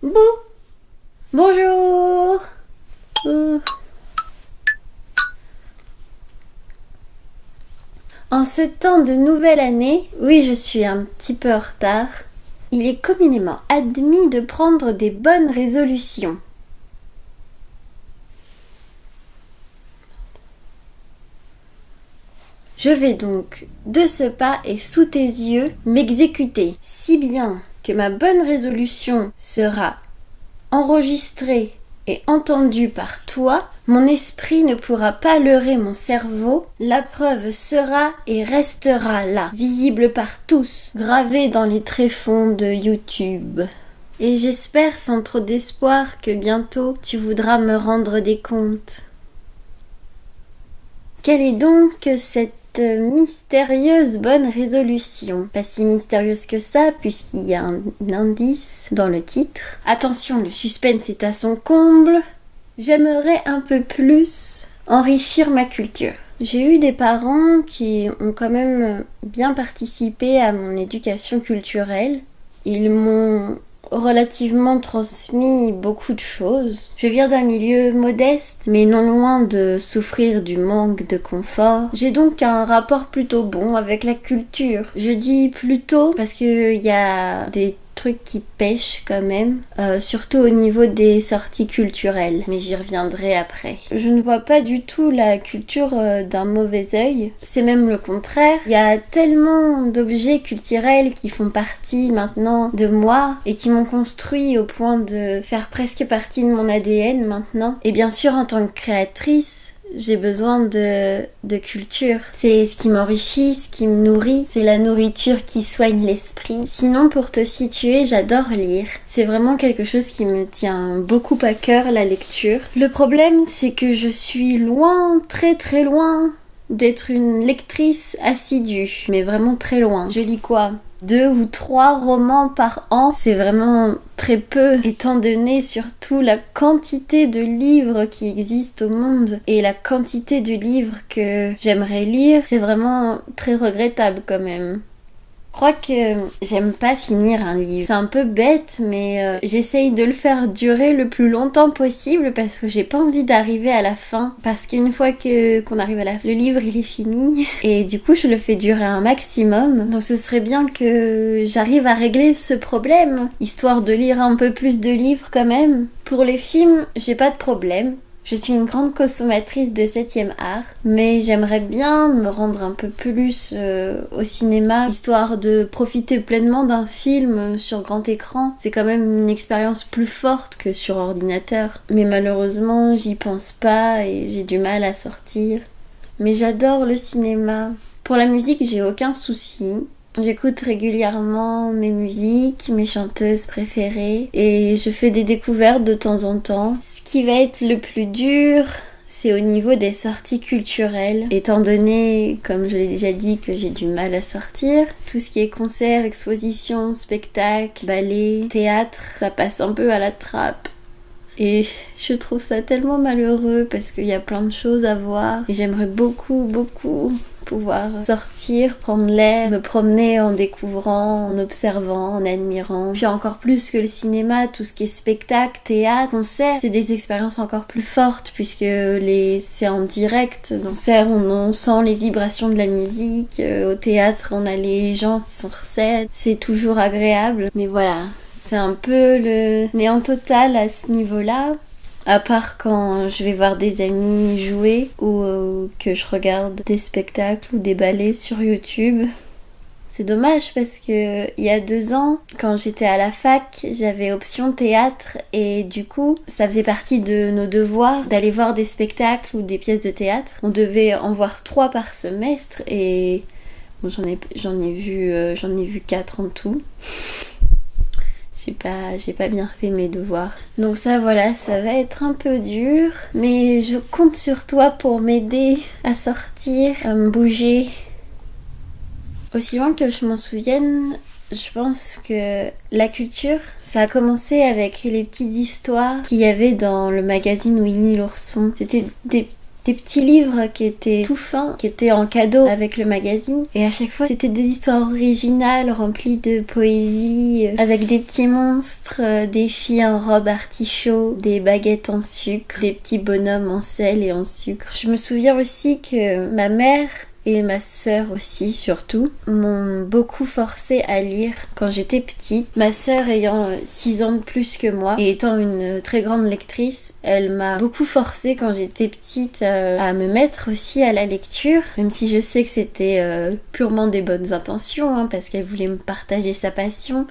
Bouh! Bonjour! Ouh. En ce temps de nouvelle année, oui, je suis un petit peu en retard, il est communément admis de prendre des bonnes résolutions. Je vais donc, de ce pas et sous tes yeux, m'exécuter, si bien que ma bonne résolution sera enregistrée et entendue par toi. Mon esprit ne pourra pas leurrer mon cerveau, la preuve sera et restera là, visible par tous, gravée dans les tréfonds de YouTube. Et j'espère sans trop d'espoir que bientôt tu voudras me rendre des comptes. Quelle est donc cette mystérieuse bonne résolution? Pas si mystérieuse que ça, puisqu'il y a un indice dans le titre. Attention, le suspense est à son comble. J'aimerais un peu plus enrichir ma culture. J'ai eu des parents qui ont quand même bien participé à mon éducation culturelle. Ils m'ont relativement transmis beaucoup de choses. Je viens d'un milieu modeste, mais non loin de souffrir du manque de confort. J'ai donc un rapport plutôt bon avec la culture. Je dis plutôt parce que il y a des trucs qui pêchent quand même, surtout au niveau des sorties culturelles, mais j'y reviendrai après. Je ne vois pas du tout la culture d'un mauvais œil, c'est même le contraire. Il y a tellement d'objets culturels qui font partie maintenant de moi et qui m'ont construit au point de faire presque partie de mon ADN maintenant. Et bien sûr, en tant que créatrice, j'ai besoin de culture. C'est ce qui m'enrichit, ce qui me nourrit. C'est la nourriture qui soigne l'esprit. Sinon, pour te situer, j'adore lire. C'est vraiment quelque chose qui me tient beaucoup à cœur, la lecture. Le problème, c'est que je suis loin, très très loin d'être une lectrice assidue. Mais vraiment très loin. Je lis quoi ? 2 ou 3 romans par an, c'est vraiment très peu, étant donné surtout la quantité de livres qui existent au monde et la quantité de livres que j'aimerais lire, c'est vraiment très regrettable quand même. Je crois que j'aime pas finir un livre. C'est un peu bête, mais j'essaye de le faire durer le plus longtemps possible parce que j'ai pas envie d'arriver à la fin. Parce qu'une fois qu'on arrive à la fin, le livre il est fini. Et du coup, je le fais durer un maximum. Donc ce serait bien que j'arrive à régler ce problème, histoire de lire un peu plus de livres quand même. Pour les films, j'ai pas de problème. Je suis une grande consommatrice de 7e art, mais j'aimerais bien me rendre un peu plus au cinéma, histoire de profiter pleinement d'un film sur grand écran. C'est quand même une expérience plus forte que sur ordinateur. Mais malheureusement, j'y pense pas et j'ai du mal à sortir. Mais j'adore le cinéma. Pour la musique, j'ai aucun souci. J'écoute régulièrement mes musiques, mes chanteuses préférées et je fais des découvertes de temps en temps. Ce qui va être le plus dur, c'est au niveau des sorties culturelles. Étant donné, comme je l'ai déjà dit, que j'ai du mal à sortir, tout ce qui est concert, exposition, spectacle, ballet, théâtre, ça passe un peu à la trappe. Et je trouve ça tellement malheureux parce qu'il y a plein de choses à voir et j'aimerais beaucoup pouvoir sortir, prendre l'air, me promener en découvrant, en observant, en admirant. Puis encore plus que le cinéma, tout ce qui est spectacle, théâtre, concert, c'est des expériences encore plus fortes puisque c'est en direct. Dans le concert, on sent les vibrations de la musique. Au théâtre, on a les gens qui sont sur scène. C'est toujours agréable. Mais voilà, c'est un peu le néant total à ce niveau-là. À part quand je vais voir des amis jouer ou que je regarde des spectacles ou des ballets sur YouTube. C'est dommage parce que il y a 2 ans, quand j'étais à la fac, j'avais option théâtre et du coup, ça faisait partie de nos devoirs d'aller voir des spectacles ou des pièces de théâtre. On devait en voir 3 par semestre et bon, j'en ai vu 4 en tout. J'ai pas bien fait mes devoirs. Donc ça voilà, ça va être un peu dur. Mais je compte sur toi pour m'aider à sortir, à me bouger. Aussi loin que je m'en souvienne, je pense que la culture, ça a commencé avec les petites histoires qu'il y avait dans le magazine Winnie l'ourson. C'était des des petits livres qui étaient tout fins, qui étaient en cadeau avec le magazine. Et à chaque fois, c'était des histoires originales, remplies de poésie, avec des petits monstres, des filles en robe artichaut, des baguettes en sucre, des petits bonhommes en sel et en sucre. Je me souviens aussi que ma mère et ma sœur aussi surtout m'ont beaucoup forcé à lire quand j'étais petite. Ma sœur ayant 6 ans de plus que moi et étant une très grande lectrice, elle m'a beaucoup forcée quand j'étais petite à me mettre aussi à la lecture, même si je sais que c'était purement des bonnes intentions, hein, parce qu'elle voulait me partager sa passion.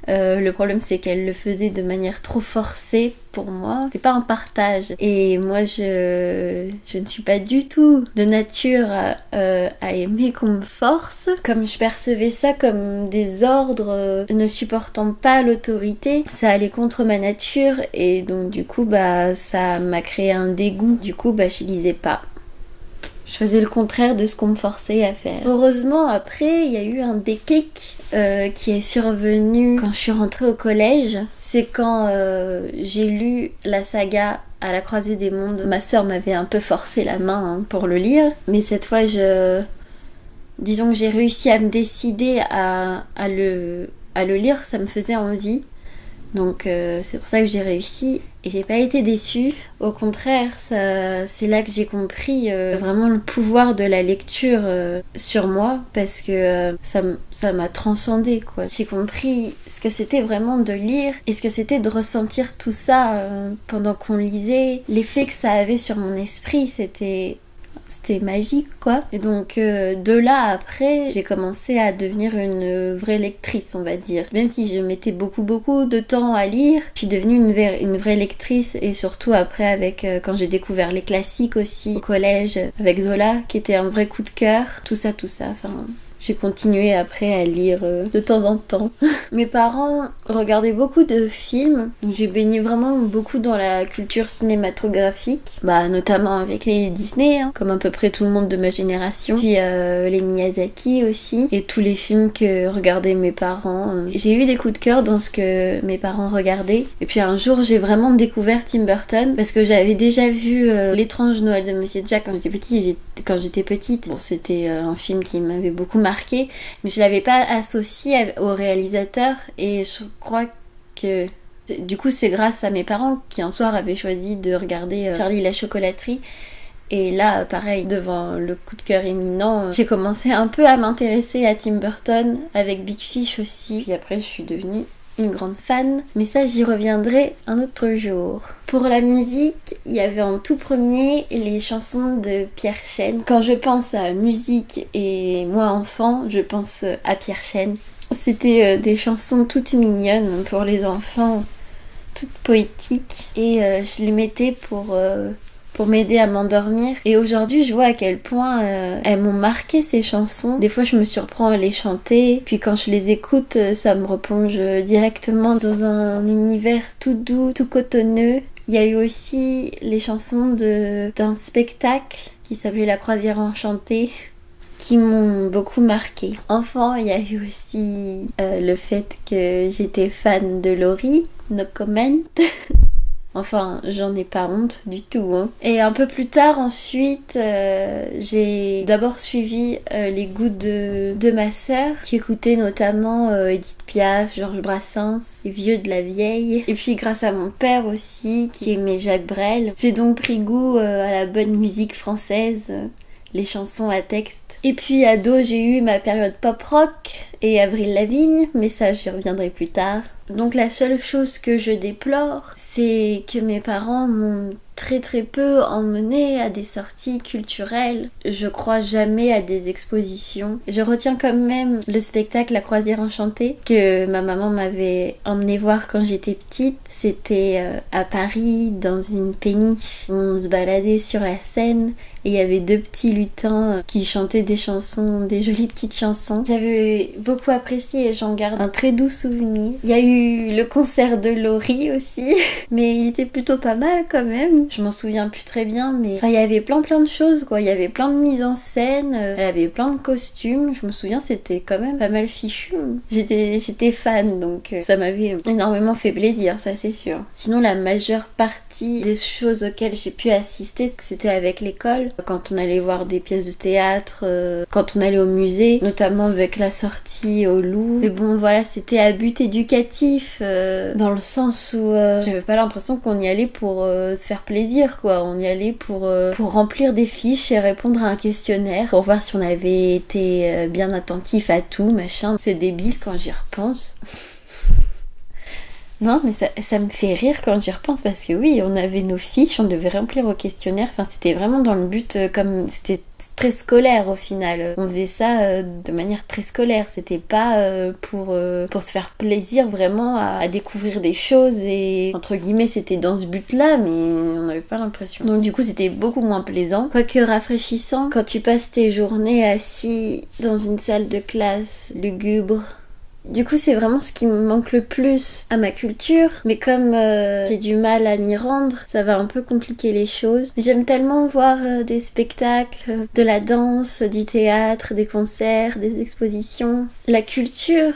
Le problème c'est qu'elle le faisait de manière trop forcée pour moi. C'est pas un partage. Et moi je ne suis pas du tout de nature à aimer qu'on me force. Comme je percevais ça comme des ordres ne supportant pas l'autorité, ça allait contre ma nature et donc du coup ça m'a créé un dégoût. Du coup je lisais pas. Je faisais le contraire de ce qu'on me forçait à faire. Heureusement, après, il y a eu un déclic qui est survenu quand je suis rentrée au collège. C'est quand j'ai lu la saga À la croisée des mondes. Ma sœur m'avait un peu forcé la main pour le lire. Mais cette fois, disons que j'ai réussi à me décider à le lire. Ça me faisait envie. Donc c'est pour ça que j'ai réussi et j'ai pas été déçue. Au contraire, c'est là que j'ai compris vraiment le pouvoir de la lecture sur moi, parce que ça m'a transcendée, quoi. J'ai compris ce que c'était vraiment de lire et ce que c'était de ressentir tout ça pendant qu'on lisait. L'effet que ça avait sur mon esprit, c'était magique, quoi. Et donc de là après, j'ai commencé à devenir une vraie lectrice, on va dire. Même si je mettais beaucoup de temps à lire, je suis devenue une vraie lectrice. Et surtout après, avec quand j'ai découvert les classiques aussi au collège, avec Zola, qui était un vrai coup de cœur. Tout ça, enfin... J'ai continué après à lire de temps en temps. Mes parents regardaient beaucoup de films. J'ai baigné vraiment beaucoup dans la culture cinématographique. Notamment avec les Disney, hein, comme à peu près tout le monde de ma génération. Puis les Miyazaki aussi. Et tous les films que regardaient mes parents. J'ai eu des coups de cœur dans ce que mes parents regardaient. Et puis un jour, j'ai vraiment découvert Tim Burton. Parce que j'avais déjà vu L'étrange Noël de Monsieur Jack quand j'étais petite. Bon, c'était un film qui m'avait beaucoup marqué, mais je l'avais pas associé au réalisateur, et je crois que du coup c'est grâce à mes parents qui un soir avaient choisi de regarder Charlie et la chocolaterie. Et là, pareil, devant le coup de cœur imminent, j'ai commencé un peu à m'intéresser à Tim Burton, avec Big Fish aussi. Puis après, je suis devenue une grande fan, mais ça j'y reviendrai un autre jour. Pour la musique, il y avait en tout premier les chansons de Pierre Chêne. Quand je pense à musique et moi enfant, je pense à Pierre Chêne. C'était des chansons toutes mignonnes pour les enfants, toutes poétiques, et je les mettais pour m'aider à m'endormir. Et aujourd'hui, je vois à quel point elles m'ont marqué, ces chansons. Des fois, je me surprends à les chanter. Puis quand je les écoute, ça me replonge directement dans un univers tout doux, tout cotonneux. Il y a eu aussi les chansons d'un spectacle qui s'appelait La Croisière Enchantée, qui m'ont beaucoup marqué. Enfant, il y a eu aussi le fait que j'étais fan de Laurie, no comment. Enfin, j'en ai pas honte du tout, hein. Et un peu plus tard, ensuite, j'ai d'abord suivi les goûts de ma sœur, qui écoutait notamment Edith Piaf, Georges Brassens, les vieux de la vieille. Et puis grâce à mon père aussi, qui aimait Jacques Brel, j'ai donc pris goût à la bonne musique française, les chansons à texte. Et puis ado, j'ai eu ma période pop-rock et Avril Lavigne, mais ça j'y reviendrai plus tard. Donc la seule chose que je déplore, c'est que mes parents m'ont très peu emmenée à des sorties culturelles. Je crois jamais à des expositions. Je retiens quand même le spectacle La Croisière Enchantée que ma maman m'avait emmené voir quand j'étais petite. C'était à Paris, dans une péniche. On se baladait sur la Seine et il y avait 2 petits lutins qui chantaient des chansons, des jolies petites chansons. J'avais beaucoup apprécié et j'en garde un très doux souvenir. Il y a eu le concert de Laurie aussi, mais il était plutôt pas mal quand même. Je m'en souviens plus très bien, mais enfin il y avait plein de choses quoi. Il y avait plein de mises en scène, elle avait plein de costumes. Je me souviens, c'était quand même pas mal fichu. J'étais fan, donc ça m'avait énormément fait plaisir, ça c'est sûr. Sinon, la majeure partie des choses auxquelles j'ai pu assister, c'était avec l'école. Quand on allait voir des pièces de théâtre, quand on allait au musée, notamment avec la sortie au Louvre. Mais bon, voilà, c'était à but éducatif, dans le sens où j'avais pas l'impression qu'on y allait pour se faire plaisir, quoi. On y allait pour remplir des fiches et répondre à un questionnaire pour voir si on avait été bien attentif à tout, machin. C'est débile quand j'y repense. Non, mais ça me fait rire quand j'y repense parce que oui, on avait nos fiches, on devait remplir au questionnaire. Enfin, c'était vraiment dans le but, comme c'était très scolaire au final. On faisait ça de manière très scolaire. C'était pas pour se faire plaisir vraiment à découvrir des choses et entre guillemets c'était dans ce but-là, mais on n'avait pas l'impression. Donc du coup, c'était beaucoup moins plaisant, quoique rafraîchissant quand tu passes tes journées assis dans une salle de classe lugubre. Du coup, c'est vraiment ce qui me manque le plus à ma culture, mais comme j'ai du mal à m'y rendre, ça va un peu compliquer les choses. J'aime tellement voir des spectacles, de la danse, du théâtre, des concerts, des expositions. La culture,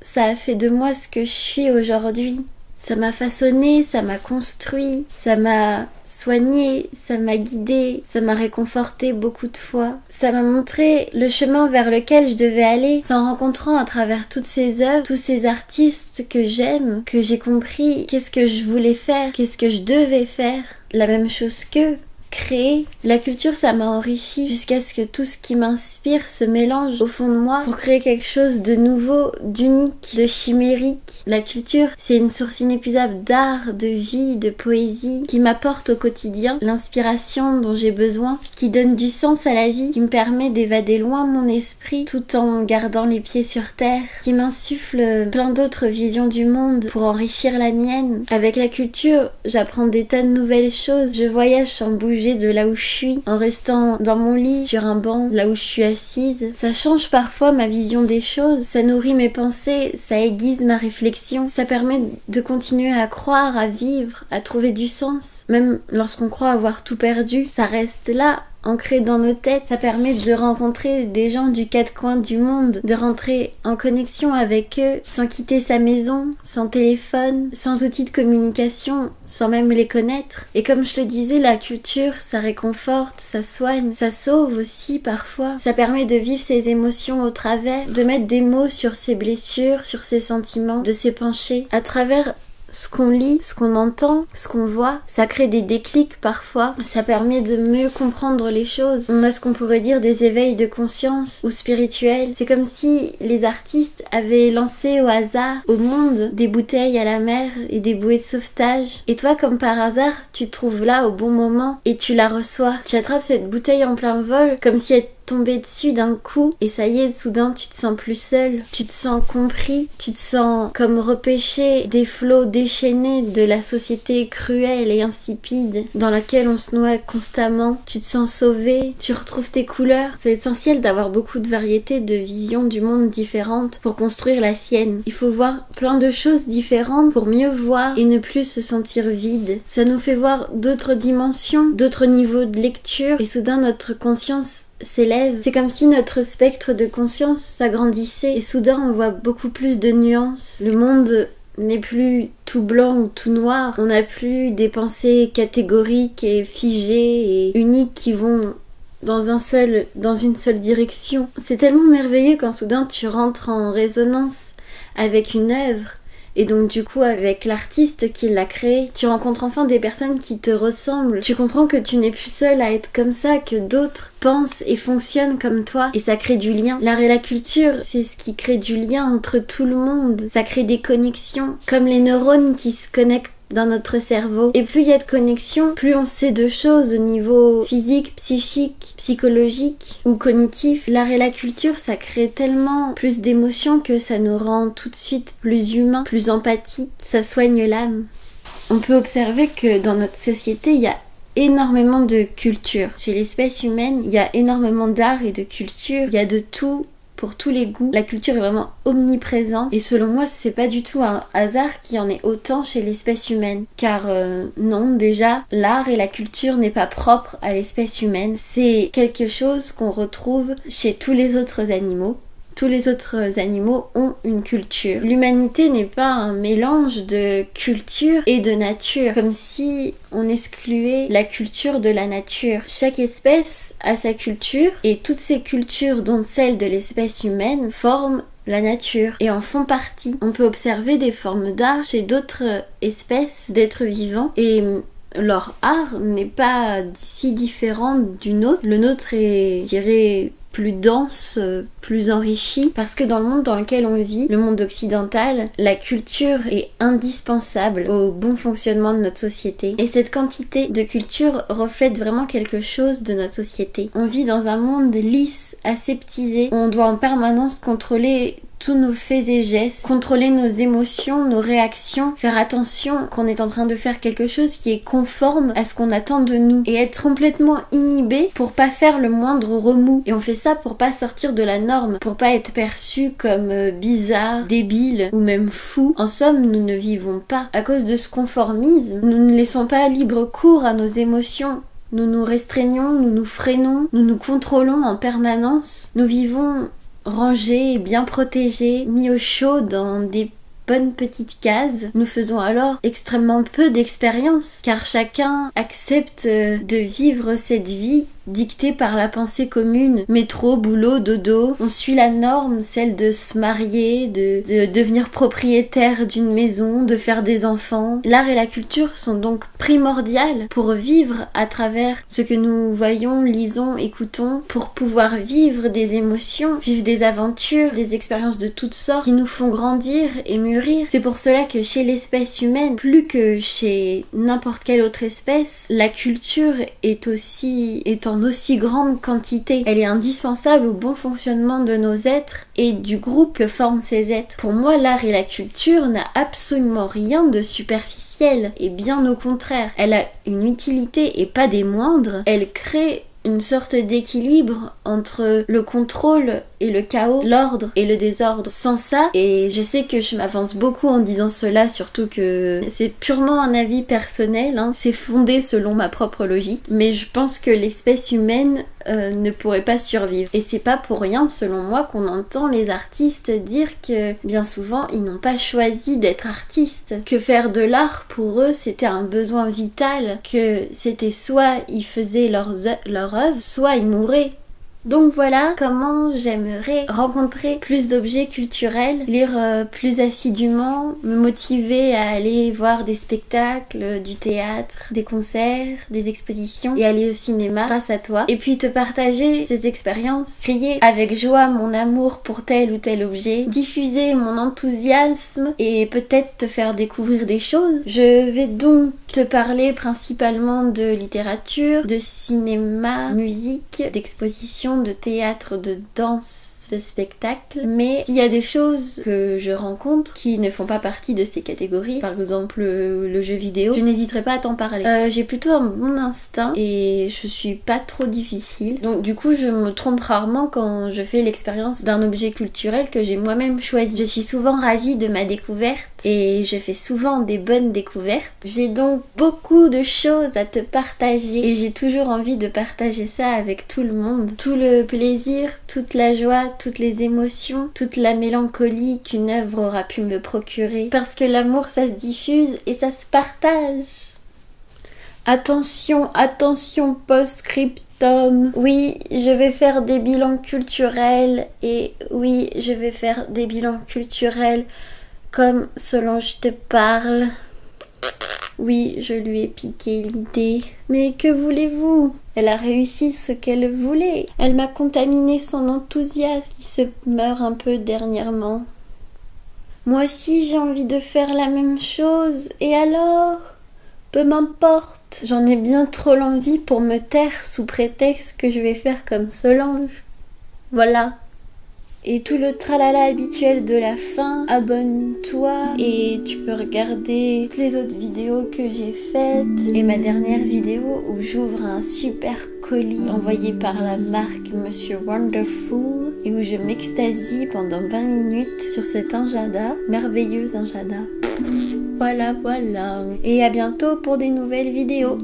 ça a fait de moi ce que je suis aujourd'hui. Ça m'a façonné, ça m'a construit, ça m'a soigné, ça m'a guidé, ça m'a réconforté beaucoup de fois. Ça m'a montré le chemin vers lequel je devais aller. C'est en rencontrant à travers toutes ces œuvres, tous ces artistes que j'aime, que j'ai compris qu'est-ce que je voulais faire, qu'est-ce que je devais faire. La même chose qu'eux. Créer. La culture, ça m'a enrichi jusqu'à ce que tout ce qui m'inspire se mélange au fond de moi pour créer quelque chose de nouveau, d'unique, de chimérique. La culture, c'est une source inépuisable d'art, de vie, de poésie qui m'apporte au quotidien l'inspiration dont j'ai besoin, qui donne du sens à la vie, qui me permet d'évader loin mon esprit tout en gardant les pieds sur terre, qui m'insuffle plein d'autres visions du monde pour enrichir la mienne. Avec la culture, j'apprends des tas de nouvelles choses, je voyage sans bouger de là où je suis, en restant dans mon lit, sur un banc, là où je suis assise. Ça change parfois ma vision des choses, ça nourrit mes pensées, ça aiguise ma réflexion, ça permet de continuer à croire, à vivre, à trouver du sens. Même lorsqu'on croit avoir tout perdu, ça reste là, ancré dans nos têtes. Ça permet de rencontrer des gens du quatre coins du monde, de rentrer en connexion avec eux sans quitter sa maison, sans téléphone, sans outils de communication, sans même les connaître. Et comme je le disais, la culture, ça réconforte, ça soigne, ça sauve aussi parfois. Ça permet de vivre ses émotions au travers, de mettre des mots sur ses blessures, sur ses sentiments, de s'épancher à travers ce qu'on lit, ce qu'on entend, ce qu'on voit. Ça crée des déclics parfois, ça permet de mieux comprendre les choses. On a ce qu'on pourrait dire des éveils de conscience ou spirituels. C'est comme si les artistes avaient lancé au hasard au monde des bouteilles à la mer et des bouées de sauvetage. Et toi, comme par hasard, tu te trouves là au bon moment et tu la reçois. Tu attrapes cette bouteille en plein vol comme si elle tomber dessus d'un coup et ça y est, soudain tu te sens plus seul, tu te sens compris, tu te sens comme repêché des flots déchaînés de la société cruelle et insipide dans laquelle on se noie constamment, tu te sens sauvé, tu retrouves tes couleurs. C'est essentiel d'avoir beaucoup de variétés de visions du monde différentes pour construire la sienne. Il faut voir plein de choses différentes pour mieux voir et ne plus se sentir vide. Ça nous fait voir d'autres dimensions, d'autres niveaux de lecture et soudain notre conscience s'élève. C'est comme si notre spectre de conscience s'agrandissait et soudain on voit beaucoup plus de nuances. Le monde n'est plus tout blanc ou tout noir. On n'a plus des pensées catégoriques et figées et uniques qui vont dans une seule direction. C'est tellement merveilleux quand soudain tu rentres en résonance avec une œuvre. Et donc du coup avec l'artiste qui l'a créé, tu rencontres enfin des personnes qui te ressemblent. Tu comprends que tu n'es plus seule à être comme ça, que d'autres pensent et fonctionnent comme toi. Et ça crée du lien. L'art et la culture, c'est ce qui crée du lien entre tout le monde. Ça crée des connexions, comme les neurones qui se connectent dans notre cerveau. Et plus il y a de connexions, plus on sait de choses au niveau physique, psychique, psychologique ou cognitif. L'art et la culture, ça crée tellement plus d'émotions que ça nous rend tout de suite plus humains, plus empathiques. Ça soigne l'âme. On peut observer que dans notre société, il y a énormément de culture. Chez l'espèce humaine, il y a énormément d'art et de culture. Il y a de tout pour tous les goûts. La culture est vraiment omniprésente et selon moi, c'est pas du tout un hasard qu'il y en ait autant chez l'espèce humaine. Car non, déjà, l'art et la culture n'est pas propre à l'espèce humaine. C'est quelque chose qu'on retrouve chez tous les autres animaux. Tous les autres animaux ont une culture. L'humanité n'est pas un mélange de culture et de nature, comme si on excluait la culture de la nature. Chaque espèce a sa culture et toutes ces cultures, dont celle de l'espèce humaine, forment la nature et en font partie. On peut observer des formes d'art chez d'autres espèces d'êtres vivants et leur art n'est pas si différent du nôtre. Le nôtre est, je dirais, plus dense, plus enrichi, parce que dans le monde dans lequel on vit, le monde occidental, la culture est indispensable au bon fonctionnement de notre société. Et cette quantité de culture reflète vraiment quelque chose de notre société. On vit dans un monde lisse, aseptisé, où on doit en permanence contrôler tous nos faits et gestes, contrôler nos émotions, nos réactions, faire attention qu'on est en train de faire quelque chose qui est conforme à ce qu'on attend de nous et être complètement inhibé pour pas faire le moindre remous. Et on fait ça pour pas sortir de la norme, pour pas être perçu comme bizarre, débile ou même fou. En somme, nous ne vivons pas. À cause de ce conformisme, nous ne laissons pas libre cours à nos émotions. Nous nous restreignons, nous nous freinons, nous nous contrôlons en permanence. Nous vivons rangés, bien protégés, mis au chaud dans des bonnes petites cases. Nous faisons alors extrêmement peu d'expérience, car chacun accepte de vivre cette vie dictée par la pensée commune. Métro, boulot, dodo. On suit la norme, celle de se marier, de devenir propriétaire d'une maison, de faire des enfants. L'art et la culture sont donc primordiales pour vivre à travers ce que nous voyons, lisons, écoutons, pour pouvoir vivre des émotions, vivre des aventures, des expériences de toutes sortes qui nous font grandir et mûrir. C'est pour cela que chez l'espèce humaine, plus que chez n'importe quelle autre espèce, la culture est en aussi grande quantité. Elle est indispensable au bon fonctionnement de nos êtres et du groupe que forment ces êtres. Pour moi, l'art et la culture n'a absolument rien de superficiel et bien au contraire. Elle a une utilité et pas des moindres. Elle crée une sorte d'équilibre entre le contrôle et le chaos, l'ordre et le désordre. Sans ça, et je sais que je m'avance beaucoup en disant cela, surtout que c'est purement un avis personnel, c'est fondé selon ma propre logique, mais je pense que l'espèce humaine ne pourrait pas survivre. Et c'est pas pour rien, selon moi, qu'on entend les artistes dire que bien souvent, ils n'ont pas choisi d'être artistes, que faire de l'art pour eux, c'était un besoin vital, que c'était soit ils faisaient leur œuvre, soit ils mouraient. Donc voilà comment j'aimerais rencontrer plus d'objets culturels, lire plus assidûment, me motiver à aller voir des spectacles, du théâtre, des concerts, des expositions et aller au cinéma grâce à toi. Et puis te partager ces expériences, crier avec joie mon amour pour tel ou tel objet, diffuser mon enthousiasme et peut-être te faire découvrir des choses. Je vais donc te parler principalement de littérature, de cinéma, musique, d'exposition, de théâtre, de danse, de spectacle, mais s'il y a des choses que je rencontre qui ne font pas partie de ces catégories, par exemple le jeu vidéo, je n'hésiterai pas à t'en parler. J'ai plutôt un bon instinct et je suis pas trop difficile, donc du coup je me trompe rarement quand je fais l'expérience d'un objet culturel que j'ai moi-même choisi. Je suis souvent ravie de ma découverte et je fais souvent des bonnes découvertes. J'ai donc beaucoup de choses à te partager et j'ai toujours envie de partager ça avec tout le monde. Tout le plaisir, toute la joie, toutes les émotions, toute la mélancolie qu'une œuvre aura pu me procurer. Parce que l'amour, ça se diffuse et ça se partage. Attention, attention, post-scriptum. Oui, je vais faire des bilans culturels et oui, je vais faire des bilans culturels comme Solange te parle. Oui, je lui ai piqué l'idée. Mais que voulez-vous? Elle a réussi ce qu'elle voulait. Elle m'a contaminé son enthousiasme qui se meurt un peu dernièrement. Moi aussi, j'ai envie de faire la même chose. Et alors? Peu m'importe. J'en ai bien trop l'envie pour me taire sous prétexte que je vais faire comme Solange. Voilà. et tout le tralala habituel de la fin. Abonne-toi et tu peux regarder toutes les autres vidéos que j'ai faites et ma dernière vidéo où j'ouvre un super colis envoyé par la marque Monsieur Wonderful et où je m'extasie pendant 20 minutes sur cet injada, merveilleux injada. Voilà. Et à bientôt pour des nouvelles vidéos.